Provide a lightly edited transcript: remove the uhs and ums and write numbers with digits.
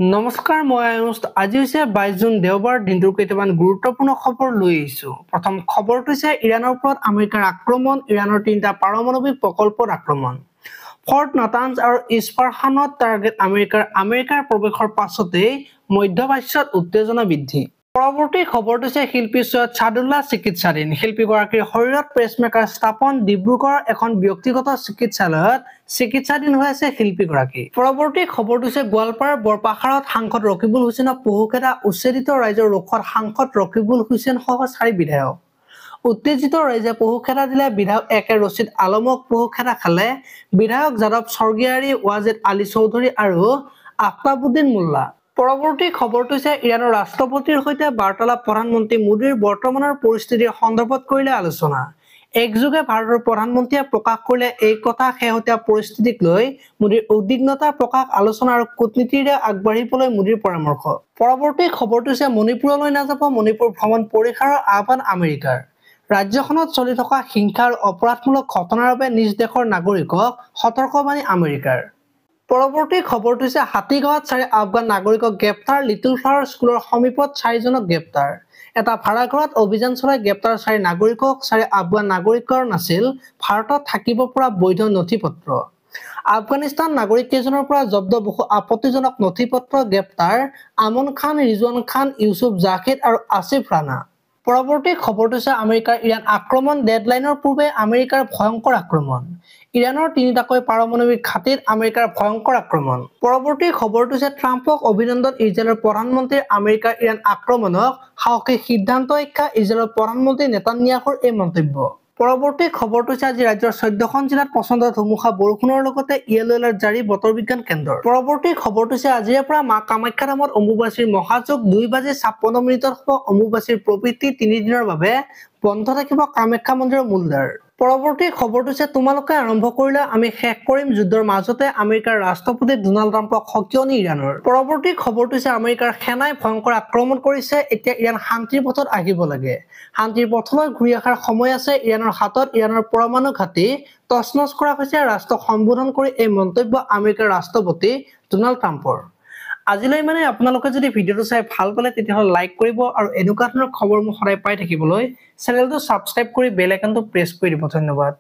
নমস্কাৰ মই আয়ুষ আজি হৈছে 22 জুন দেওবাৰ দিনটোৰ কেইটামান গুৰুত্বপূৰ্ণ খবৰ লৈ আহিছো প্ৰথম খবৰটো হৈছে ইৰানৰ ওপৰত আমেৰিকাৰ আক্ৰমণ ইৰানৰ তিনিটা পাৰমাণৱিক প্ৰকল্পত আক্ৰমণ ফৰ্ট নাটানছ আৰু ইস্পাহানত টাৰ্গেট আমেৰিকাৰ প্ৰৱেশৰ পাছতেই মধ্যপ্ৰাচ্যত উত্তেজনা বৃদ্ধি পৰৱৰ্তী খবৰটো হৈছে শিল্পী সৈয়দ ছাদুল্লাহ চিকিৎসাধীন শিল্পীগৰাকীৰ শৰীৰত পেচমেকাৰ স্থাপন ডিব্ৰুগড়ৰ এখন ব্যক্তিগত চিকিৎসালয়ত চিকিৎসাধীন হৈ আছে শিল্পীগৰাকী পৰৱৰ্তী খবৰটো হৈছে গোৱালপাৰাৰ বৰপাখাৰত সাংসদ ৰকিবুল হুছেইনৰ পহুখেদা উচ্ছেদিত ৰাইজৰ ৰোষত সাংসদ ৰকিবুল হুছেইন সহ 4 বিধায়ক উত্তেজিত ৰাইজে পহুখেদা দিলে বিধায়ক একে ৰছিদ আলমক পহুখেদা খালে বিধায়ক যাদৱ স্বৰ্গীয়াৰী ৱাজেদ আলী চৌধুৰী আৰু আফতাবুদ্দিন মোল্লা পৰৱৰ্তী খবৰটো হৈছে ইৰানৰ ৰাষ্ট্ৰপতিৰ সৈতে বাৰ্তালাপ প্ৰধানমন্ত্ৰী মোদীৰ বৰ্তমানৰ পৰিস্থিতিৰ সন্দৰ্ভত কৰিলে আলোচনা একযোগে ভাৰতৰ প্ৰধানমন্ত্ৰীয়ে প্ৰকাশ কৰিলে এই কথা শেহতীয়া পৰিস্থিতিক লৈ মোদীৰ উদ্বিগ্নতা প্ৰকাশ আলোচনা আৰু কূটনীতিৰে আগবাঢ়িবলৈ মোদীৰ পৰামৰ্শ পৰৱৰ্তী খবৰটো হৈছে মণিপুৰলৈ নাযাব মণিপুৰ ভ্ৰমণ পৰিসাৰৰ আহ্বান আমেৰিকাৰ ৰাজ্যখনত চলি থকা হিংসা আৰু অপৰাধমূলক ঘটনাৰ বাবে নিজ দেশৰ নাগৰিকক সতৰ্কবাণী আমেৰিকাৰ পৰৱৰ্তী খবৰটো হৈছে হাতীগাঁৱত 4 আফগান নাগৰিকক গ্ৰেপ্তাৰ লিটল ফ্লাৱাৰ স্কুলৰ সমীপত 4 জনক গ্ৰেপ্তাৰ এটা ভাড়াঘৰত অভিযান চলাই গ্ৰেপ্তাৰ 4 নাগৰিকক 4 আফগান নাগৰিকৰ নাছিল ভাৰতত থাকিব পৰা বৈধ নথিপত্ৰ আফগানিস্তান নাগৰিক কেইজনৰ পৰা জব্দ বহু আপত্তিজনক নথিপত্ৰ গ্ৰেপ্তাৰ আমন খান ৰিজৱান খান ইউসুফ জাকিদ আৰু আসিফ ৰাণা পৰৱৰ্তী খবৰটো হৈছে আমেৰিকাৰ ইৰাণ আক্ৰমণ ডেডলাইনৰ পূৰ্বে আমেৰিকাৰ ভয়ংকৰ আক্ৰমণ ইৰানৰ তিনিটাকৈ পাৰমাণৱিক ঘাটিত আমেৰিকাৰ ভয়ংকৰ আক্ৰমণ পৰৱৰ্তী খবৰটো হৈছে ট্ৰাম্পক অভিনন্দন ইজৰাইলৰ প্ৰধানমন্ত্ৰীৰ আমেৰিকাৰ ইৰাণ আক্ৰমণক সাহসী সিদ্ধান্ত আখ্যা ইজৰাইলৰ প্ৰধানমন্ত্ৰী নেতান্যাহুৰ এই মন্তব্য পৰৱৰ্তী খবৰটো হৈছে আজি ৰাজ্যৰ 14খন জিলাত পচন্দ ধুমুহা বৰষুণৰ লগতে ইয়েলো এলাৰ্ট জাৰি বতৰ বিজ্ঞান কেন্দ্ৰৰ পৰৱৰ্তী খবৰটো হৈছে আজিৰে পৰা মা কামাখ্যা ধামত অম্বুবাচীৰ মহাযোগ 2:56 হ'ব অম্বুবাচীৰ প্ৰবৃত্তি 3 দিনৰ বাবে বন্ধ থাকিব কামাখ্যা মন্দিৰৰ মূলদ্বাৰ পৰৱৰ্তী খবৰটো হৈছে তোমালোকে আৰম্ভ কৰিলে আমি শেষ কৰিম যুদ্ধৰ মাজতে আমেৰিকাৰ ৰাষ্ট্ৰপতি ডোনাল্ড ট্ৰাম্পক সকিয়নি ইৰানৰ পৰৱৰ্তী খবৰটো হৈছে আমেৰিকাৰ সেনাই ভয়ংকৰ আক্ৰমণ কৰিছে এতিয়া ইৰাণ শান্তিৰ পথত আহিব লাগে শান্তিৰ পথলৈ ঘূৰি অহাৰ সময় আছে ইৰাণৰ হাতত ইৰাণৰ পৰমাণু ঘাটি তছনছ কৰা হৈছে ৰাষ্ট্ৰক সম্বোধন কৰি এই মন্তব্য আমেৰিকাৰ ৰাষ্ট্ৰপতি ডোনাল্ড ট্ৰাম্পৰ আজিলৈ মানে আপোনালোকে যদি ভিডিওটো চাই ভাল পালে তেতিয়াহ'লে লাইক কৰিব আৰু এনেকুৱা ধৰণৰ খবৰ মই সদায় পাই থাকিবলৈ চেনেলটো সাবস্ক্ৰাইব কৰি বেল আইকনটো প্ৰেছ কৰি দিব ধন্যবাদ